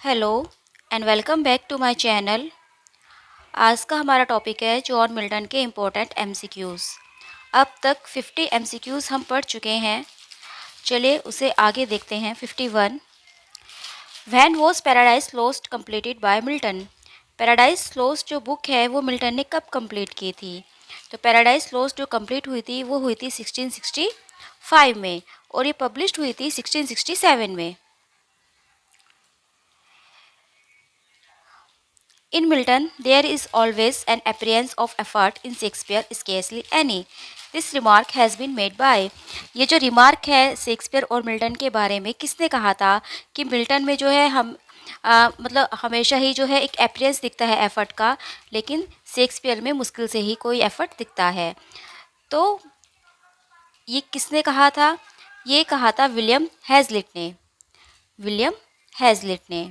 Hello and welcome back to my channel. आज का हमारा टॉपिक है जॉन मिल्टन के इम्पोर्टेंट एमसीक्यूज़। अब तक 50 एमसीक्यूज़ हम पढ़ चुके हैं। चलिए उसे आगे देखते हैं। 51। When was paradise lost completed by Milton. Paradise lost जो बुक है वो मिल्टन ने कब कंप्लीट की थी? तो पैराडाइज लॉस्ट जो कंप्लीट हुई थी वो हुई थी 1665 में और ये पब्लिश्ड हुई थी 1667 में। In Milton, there is always an appearance of effort, in Shakespeare scarcely any. This remark has been made by। ये जो रिमार्क है शेक्सपियर और मिल्टन के बारे में किसने कहा था कि मिल्टन में जो है मतलब हमेशा ही जो है एक अपीयरेंस दिखता है एफर्ट का, लेकिन शेक्सपियर में मुश्किल से ही कोई एफर्ट दिखता है। तो ये किसने कहा था? ये कहा था विलियम हैज़लिट ने। विलियम हैज़लिट ने।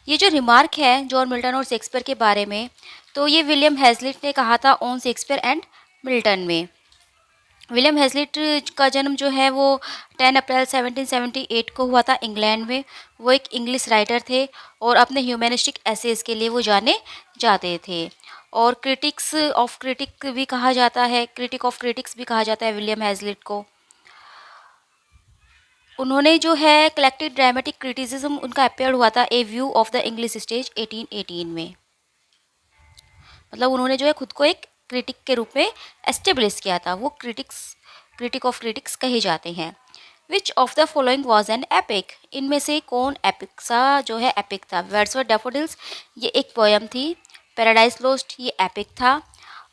ये जो रिमार्क है जॉन मिल्टन और शेक्सपियर के बारे में, तो ये विलियम हैज़लिट ने कहा था ऑन शेक्सपियर एंड मिल्टन में। विलियम हैज़लिट का जन्म जो है वो 10 अप्रैल 1778 को हुआ था इंग्लैंड में। वो एक इंग्लिश राइटर थे और अपने ह्यूमैनिस्टिक एसेस के लिए वो जाने जाते थे और क्रिटिक्स ऑफ क्रिटिक भी कहा जाता है, क्रिटिक ऑफ क्रिटिक्स भी कहा जाता है विलियम हैज़लिट को। उन्होंने जो है कलेक्टेड ड्रामेटिक क्रिटिसिज्म उनका अपेयर हुआ था a view of the English stage 1818 में। मतलब उन्होंने जो है खुद को एक क्रिटिक के रूप में एस्टेब्लिश किया था। वो क्रिटिक ऑफ क्रिटिक्स कहे जाते हैं। Which of the following was an epic. इनमें से कौन एपिक सा जो है एपिक था? वर्ड्सवर्थ डैफोडिल्स ये एक पोयम थी। पैराडाइज लॉस्ट ये एपिक था।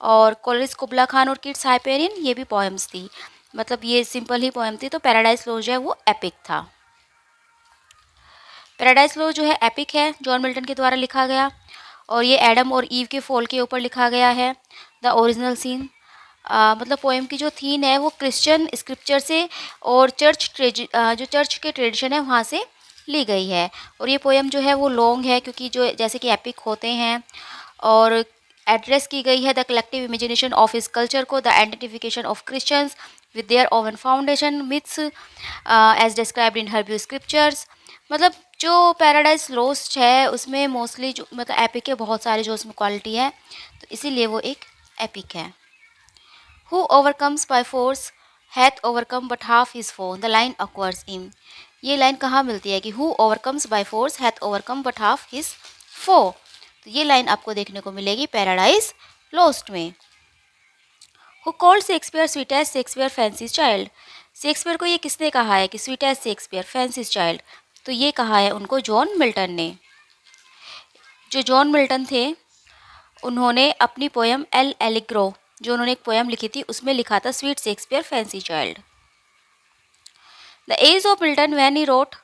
और कोलरिज कुबला खान और किड्स हाइपेरियन ये भी पोएम्स थी। मतलब ये सिंपल ही पोएम थी। तो पैराडाइज लॉस्ट जो है वो एपिक था। पैराडाइज लॉस्ट जो है एपिक है, जॉन मिल्टन के द्वारा लिखा गया और ये एडम और ईव के फॉल के ऊपर लिखा गया है। द ओरिजिनल सीन मतलब पोएम की जो थीम है वो क्रिश्चियन स्क्रिप्चर से और जो चर्च के ट्रेडिशन है वहाँ से ली गई है। और ये पोएम जो है वो लॉन्ग है क्योंकि जो जैसे कि एपिक होते हैं। और एड्रेस की गई है the collective imagination of his culture को, the identification of Christians with their own foundation myths as described in हर्ब्यू स्क्रिप्चर्स। मतलब जो पैराडाइज लॉस्ट है उसमें मोस्टली जो मतलब एपिक के बहुत सारे जो उसमें क्वालिटी है, तो इसीलिए वो एक एपिक है। Who overcomes by force hath overcome but half his foe। The line occurs in। ये लाइन कहाँ मिलती है कि who overcomes by force hath overcome but half his foe। तो ये लाइन आपको देखने को मिलेगी पैराडाइज लॉस्ट में। Who called Shakespeare sweet as Shakespeare fancy's child। Shakespeare को ये किसने कहा है कि sweet as Shakespeare fancy's child? तो ये कहा है उनको जॉन मिल्टन ने। जो जॉन मिल्टन थे उन्होंने अपनी पोयम एल एलिग्रो जो उन्होंने एक पोयम लिखी थी उसमें लिखा था sweet Shakespeare fancy child. The age of Milton when he wrote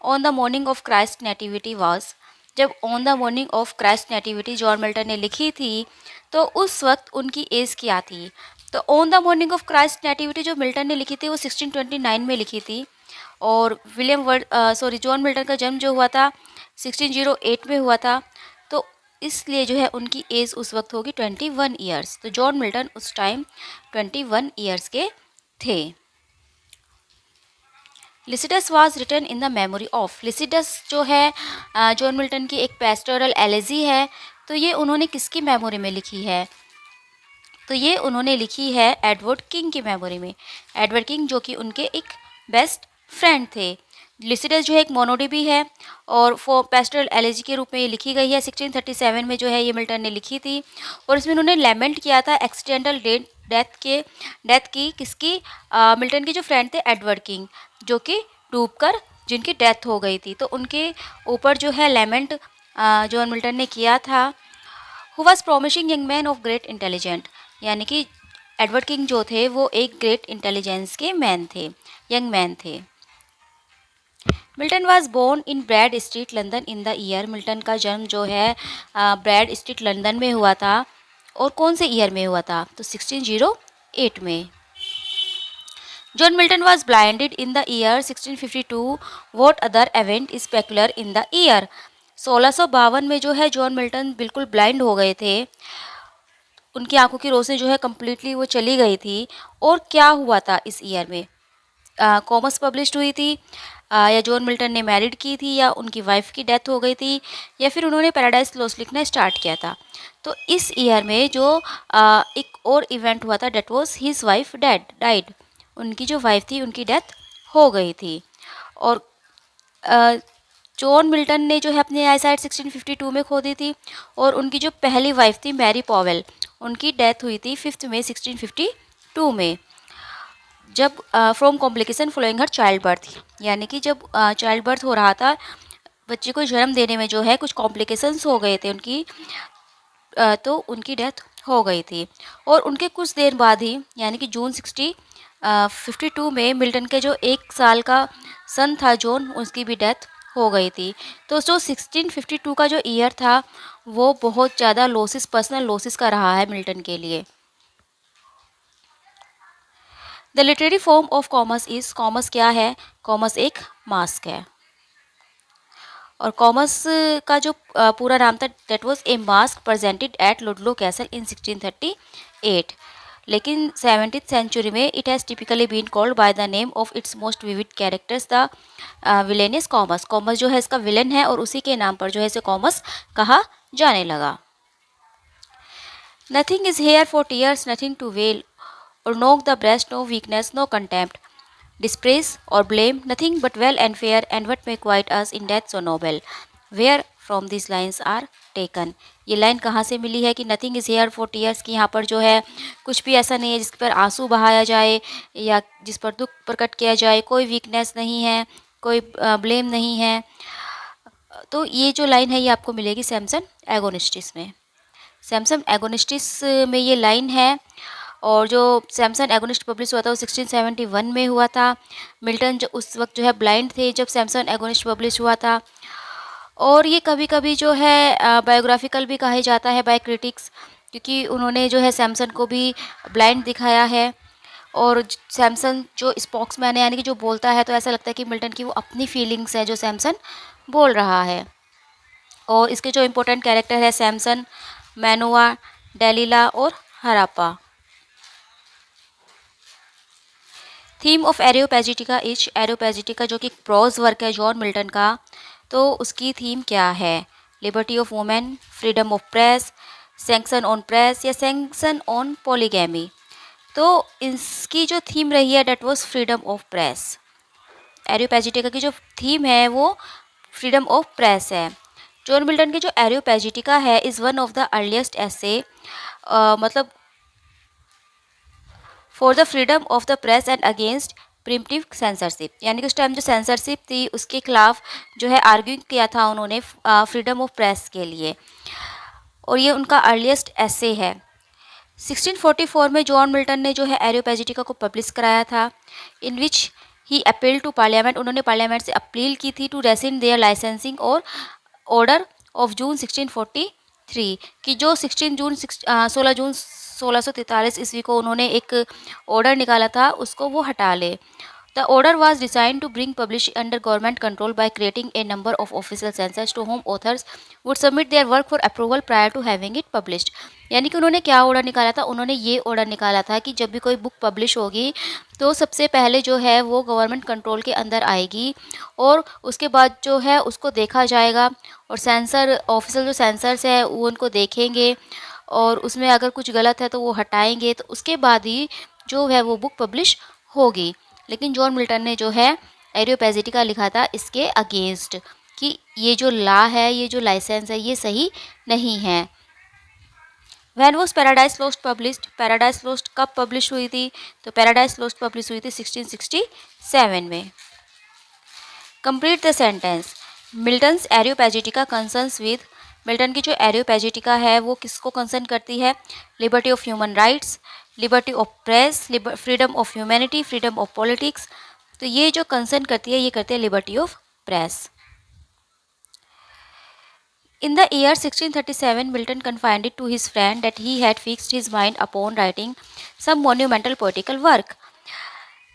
on the morning of Christ nativity was. जब on the morning of Christ nativity John Milton ने लिखी थी तो उस वक्त उनकी एज क्या थी? तो on the morning of Christ nativity जो मिल्टन ने लिखी थी वो 1629 में लिखी थी। और जॉन मिल्टन का जन्म जो हुआ था 1608 में हुआ था। तो इसलिए जो है उनकी एज उस वक्त होगी 21 ईयर्स। तो जॉन मिल्टन उस टाइम 21 ईयर्स के थे। Lycidas was written in the memory of. लिसिडस जो है जॉन मिल्टन की एक पेस्टोरल एलेजी है। तो ये उन्होंने किसकी मेमोरी में लिखी है? तो ये उन्होंने लिखी है एडवर्ड किंग की मेमोरी में। एडवर्ड किंग जो कि उनके एक बेस्ट फ्रेंड थे। लिसिडस जो है एक मोनोडी है और पेस्टोरल एलेजी के रूप में ये लिखी गई है। 1637 में जो है ये मिल्टन ने लिखी थी और इसमें उन्होंने लेमेंट किया था एक्सीडेंटल डेथ की किसकी? मिल्टन के जो फ्रेंड थे एडवर्ड किंग जो कि डूबकर जिनकी डेथ हो गई थी। तो उनके ऊपर जो है लेमेंट जॉन मिल्टन ने किया था। Who was promising young man of great intelligent. यानी कि एडवर्ड किंग जो थे वो एक ग्रेट इंटेलिजेंस के मैन थे, यंग मैन थे। Milton was born in Bread Street London in the year. Milton का जन्म जो है ब्रैड स्ट्रीट लंदन में हुआ था। और कौन से ईयर में हुआ था? तो 1608 में। John Milton was blinded in the year 1652। What other event is peculiar in the year. 1652 में जो है जॉन मिल्टन बिल्कुल ब्लाइंड हो गए थे। उनकी आंखों की रोशनी जो है कम्प्लीटली वो चली गई थी। और क्या हुआ था इस ईयर में? कॉमर्स पब्लिश्ड हुई थी। या जॉन मिल्टन ने मैरिड की थी, या उनकी वाइफ की डेथ हो गई थी, या फिर उन्होंने पैराडाइज लोस्ट लिखना स्टार्ट किया था। तो इस ईयर में जो एक और इवेंट हुआ था, date was his wife died. उनकी जो वाइफ थी उनकी डेथ हो गई थी। और जॉन मिल्टन ने जो है अपनी आईसाइट 1652 में खो दी थी, और उनकी जो पहली वाइफ थी मैरी पॉवेल, उनकी डेथ हुई थी 5 मई 1652 में, जब from complication following her child birth, यानी कि जब चाइल्ड बर्थ हो रहा था, बच्चे को जन्म देने में जो है कुछ कॉम्प्लिकेशंस हो गए थे उनकी, तो उनकी डेथ हो गई थी। और उनके कुछ देर बाद ही, यानी कि जून 52 में मिल्टन के जो 1 साल का सन था जॉन, उसकी भी डेथ हो गई थी। तो जो 1652 का जो ईयर था वो बहुत ज़्यादा लॉसेस, पर्सनल लॉसेस का रहा है मिल्टन के लिए। The literary form of commerce is, commerce क्या है? कॉमर्स एक मास्क है। और कॉमर्स का जो पूरा नाम था, that was a masque presented at Ludlow Castle in 1638। लेकिन 17th सेंचुरी में it has typically been called by the name of its most vivid characters, the villainous Comus. Comus जो है इसका विलन है, और उसी के नाम पर जो है इसे कॉमर्स कहा जाने लगा। Nothing is here for tears, nothing to wail or knock the breast, no weakness, no contempt, dispraise or blame, nothing but well and fair, and what may quiet us in death so noble. Where from these lines are taken? ये line कहाँ से मिली है कि nothing is here for tears, की यहाँ पर जो है कुछ भी ऐसा नहीं है जिस पर आंसू बहाया जाए या जिस पर दुख प्रकट किया जाए, कोई वीकनेस नहीं है, कोई ब्लेम नहीं है। तो ये जो लाइन है ये आपको मिलेगी सैमसन एगोनिस्टिस में। सैमसन एगोनिस्टिस में ये लाइन है। और जो सैमसन एगोनिस्ट पब्लिश हुआ था वो 1671 में हुआ था। मिल्टन जो उस वक्त जो है ब्लाइंड थे जब सैमसन एगोनिस्ट पब्लिश हुआ था। और ये कभी कभी जो है बायोग्राफिकल भी कहा जाता है बाय क्रिटिक्स, क्योंकि उन्होंने जो है सैमसन को भी ब्लाइंड दिखाया है। और सैमसन जो स्पोक्समैन है, यानी कि जो बोलता है, तो ऐसा लगता है कि मिल्टन की वो अपनी फीलिंग्स है जो सैमसन बोल रहा है। और इसके जो इम्पोर्टेंट कैरेक्टर है सैमसन, मैनोआ, डेलीला और Harapha. Theme of Areopagitica is, Areopagitica जो कि प्रोज वर्क है जॉन मिल्टन का, तो उसकी थीम क्या है? Liberty of women, freedom of press, sanction on press या सैंक्शन ऑन पॉलीगैमी। तो इसकी जो थीम रही है that was freedom of press. Areopagitica की जो थीम है वो फ्रीडम ऑफ प्रेस है। जॉन मिल्टन की जो एरियोपैजिटिका है is one of the earliest essay, मतलब for the freedom of the press and against primitive censorship, यानी कि उस टाइम जो सेंसरशिप थी उसके खिलाफ जो है आर्ग्यूइंग किया था उन्होंने फ्रीडम ऑफ प्रेस के लिए। और ये उनका अर्लीस्ट ऐसे है। 1644 में जॉन मिल्टन ने जो है एरियोपैजिटिका को पब्लिश कराया था, in which he appeal to parliament, उन्होंने पार्लियामेंट से अपील की थी टू रेसिन देयर लाइसेंसिंग और ऑर्डर ऑफ जून 1643, कि जो 16 जून 1643 ईस्वी को उन्होंने एक ऑर्डर निकाला था उसको वो हटा ले। The order was design to bring publish under government control by creating a number of official censors to whom authors would submit their work for approval prior to having it published. यानी कि उन्होंने क्या order निकाला था? उन्होंने ये order निकाला था कि जब भी कोई बुक पब्लिश होगी तो सबसे पहले जो है वो गवर्नमेंट कंट्रोल के अंदर आएगी, और उसके बाद जो है उसको देखा जाएगा, और सेंसर ऑफिशियल जो सेंसर्स है वो उनको देखेंगे, और उसमें अगर कुछ गलत है तो वो हटाएंगे, तो उसके बाद ही जो है वो बुक पब्लिश होगी। लेकिन जॉन मिल्टन ने जो है एरियोपैजिटिका लिखा था इसके अगेंस्ट, कि ये जो लॉ है, ये जो लाइसेंस है, ये सही नहीं है। When was paradise lost published, paradise lost कब पब्लिश हुई थी? तो पैराडाइज लोस्ट पब्लिश हुई थी 1667 में। Complete the sentence. Milton's Areopagitica concerns with, Milton की जो एरियोपैजिटिका है वो किसको कंसर्न करती है? Liberty of human rights, liberty of press, freedom of humanity, freedom of politics. तो ये जो कंसर्न करती है ये करती है liberty of press. In the year 1637, Milton confided to his friend that he had fixed his mind upon writing some monumental poetical work.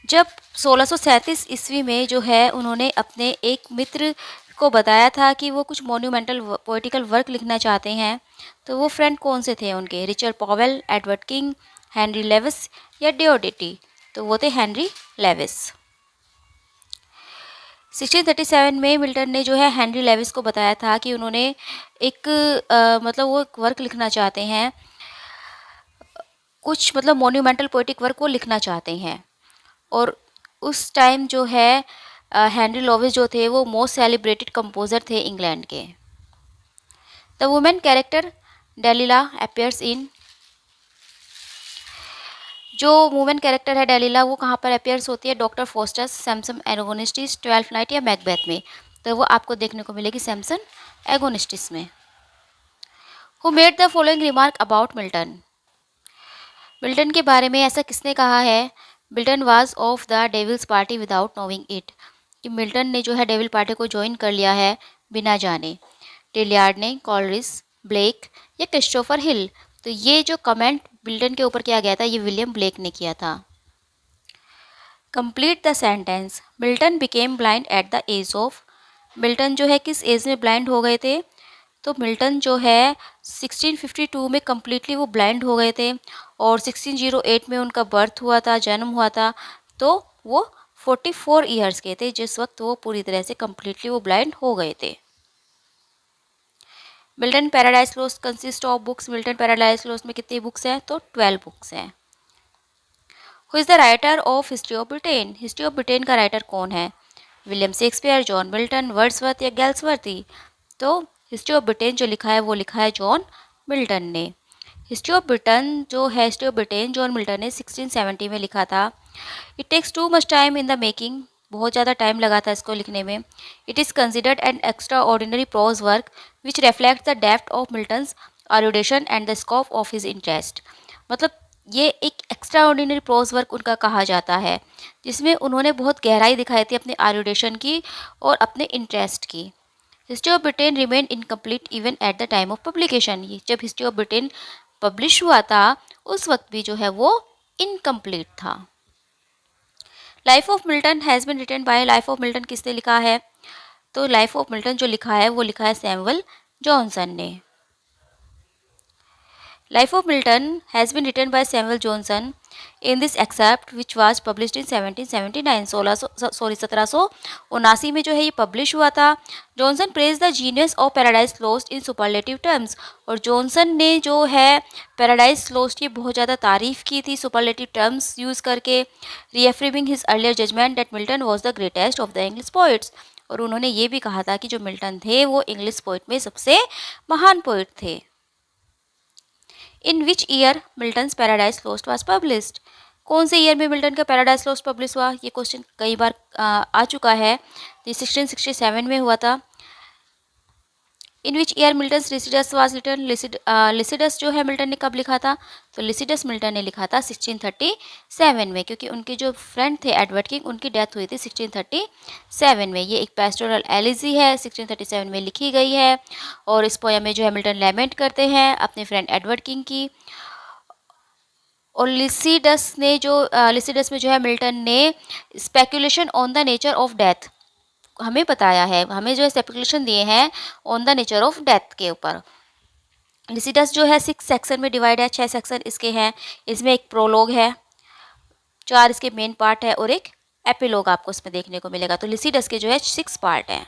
जब 1637 ईस्वी में जो है उन्होंने अपने एक मित्र को बताया था कि वो कुछ मोन्यूमेंटल पोइटिकल वर्क लिखना चाहते हैं, तो वो फ्रेंड कौन से थे उनके? Richard Powell, Edward King, Henry Lewis या डिओडिटी? तो वो थे हेनरी लेविस। 1637 में मिल्टन ने जो है हेनरी लेविस को बताया था कि उन्होंने एक मतलब वो एक वर्क लिखना चाहते हैं, कुछ मतलब मोन्यूमेंटल पोएटिक वर्क वो लिखना चाहते हैं। और उस टाइम जो है हेनरी लेविस जो थे वो मोस्ट सेलिब्रेटेड कंपोज़र थे इंग्लैंड के। The women character Delilah appears in, जो वुमेन कैरेक्टर है डेलिला वो कहाँ पर अपीयर्स होती है? Doctor Faustus, Samson Agonistes, 12th Night या मैकबेथ में। तो वो आपको देखने को मिलेगी सैमसन एगोनिस्टिस में। Who made the following remark about Milton, Milton के बारे में ऐसा किसने कहा है? Milton was of the devil's party without knowing it, कि मिल्टन ने जो है डेविल पार्टी को ज्वाइन कर लिया है बिना जाने। टिलियार्ड ने, कॉलरिस, ब्लेक या क्रिस्टोफर हिल। तो ये जो कमेंट मिल्टन के ऊपर किया गया था ये विलियम ब्लेक ने किया था। Complete the sentence, Milton became blind at the age of, Milton जो है किस एज में ब्लाइंड हो गए थे? तो मिल्टन जो है 1652 में कम्प्लीटली वो ब्लाइंड हो गए थे और 1608 में उनका बर्थ हुआ था, जन्म हुआ था। तो वो 44 ईयर्स के थे जिस वक्त वो पूरी तरह से कम्प्लीटली वो ब्लाइंड हो गए थे। Milton paradise lost consist of books, Milton paradise lost में कितनी बुक्स हैं? तो 12 बुक्स हैं। Who is the writer of history of Britain, history of Britain का राइटर कौन है? William Shakespeare, John Milton, Wordsworth या गेल्सवर्थी। तो हिस्ट्री ऑफ ब्रिटेन जो लिखा है वो लिखा है जॉन मिल्टन ने। हिस्ट्री ऑफ ब्रिटेन जो है, History of Britain John Milton ने 1670 में लिखा था। It takes too much time in the making, बहुत ज़्यादा टाइम लगा था इसको लिखने में। It is considered an extraordinary prose work which reflects the depth of Milton's erudition and the scope of his interest. मतलब ये एक एक्स्ट्रा ऑर्डिनरी प्रोज वर्क उनका कहा जाता है जिसमें उन्होंने बहुत गहराई दिखाई थी अपने एरुडिशन की और अपने इंटरेस्ट की। History of Britain remain incomplete even at the time of publication, ये जब हिस्ट्री ऑफ ब्रिटेन पब्लिश हुआ था उस वक्त भी जो है वो इनकम्प्लीट था। Life of Milton has been written by, life of Milton किसने लिखा है? तो लाइफ ऑफ मिल्टन जो लिखा है वो लिखा है सैमुअल जॉनसन ने। Life of Milton has been written by Samuel Johnson in this excerpt which was published in 1779, 1779 में जो है ये पब्लिश हुआ था। Johnson praise the genius of paradise lost in superlative terms, और जॉनसन ने जो है पैराडाइज लॉस्ट की बहुत ज़्यादा तारीफ़ की थी सुपरलेटिव टर्म्स यूज़ करके, reaffirming his earlier judgement that Milton was the greatest of the English poets. और उन्होंने ये भी कहा था कि जो मिल्टन थे वो इंग्लिश पोइट में सबसे महान पोइट थे। In which year Milton's Paradise Lost was published, कौन से ईयर में मिल्टन का पैराडाइज लॉस्ट पब्लिश हुआ? ये क्वेश्चन कई बार आ चुका है। ये 1667 में हुआ था। In which year Milton's Lycidas was written, Lycidas जो है मिल्टन ने कब लिखा था? तो लिसिडस मिल्टन ने लिखा था 1637 में, क्योंकि उनके जो फ्रेंड थे एडवर्ड किंग उनकी डेथ हुई थी 1637 में। ये एक पेस्टोरल एलिजी है, 1637 में लिखी गई है और इस पोयम में जो है मिल्टन लैमेंट करते हैं अपने फ्रेंड एडवर्ड किंग की। और लिसिडस में जो है मिल्टन ने speculation on the nature of death हमें बताया है, हमें जो है स्पेकुलेशन दिए हैं on the nature of death के ऊपर। लिसिडस जो है 6 सेक्शन में डिवाइड है, 6 सेक्शन इसके हैं। इसमें एक प्रोलॉग है, 4 इसके मेन पार्ट है और एक एपिलॉग आपको इसमें देखने को मिलेगा। तो लिसिडस के जो है 6 पार्ट हैं।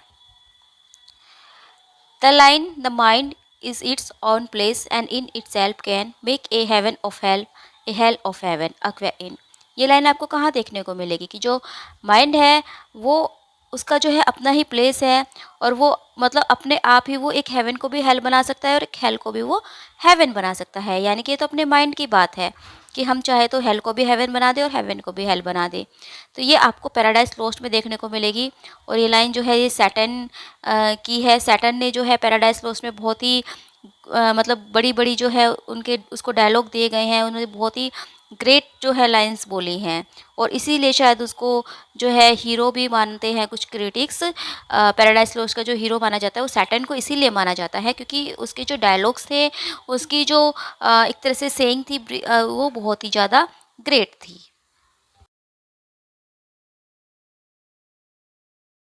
The line the mind is its own place and in itself can make a heaven of hell, a hell of heaven अक्वे इन। ये लाइन आपको कहाँ देखने को मिलेगी कि जो माइंड है वो उसका जो है अपना ही प्लेस है और वो मतलब अपने आप ही वो एक हेवन को भी हेल बना सकता है और एक हेल को भी वो हेवन बना सकता है। यानी कि ये तो अपने माइंड की बात है कि हम चाहे तो हेल को भी हेवन बना दे और हेवन को भी हेल बना दे। तो ये आपको पैराडाइज लॉस्ट में देखने को मिलेगी। और ये लाइन जो है ये सैटर्न की है। सैटर्न ने जो है पैराडाइज लॉस्ट में बहुत ही मतलब बड़ी बड़ी जो है उनके उसको डायलॉग दिए गए हैं, उन्होंने बहुत ही ग्रेट जो है लाइंस बोली हैं और इसीलिए शायद उसको जो है हीरो भी मानते हैं कुछ क्रिटिक्स। पैराडाइज लॉस्ट का जो हीरो माना जाता है वो सैटर्न को इसीलिए माना जाता है क्योंकि उसके जो डायलॉग्स थे, उसकी जो एक तरह से सेइंग थी वो बहुत ही ज़्यादा ग्रेट थी।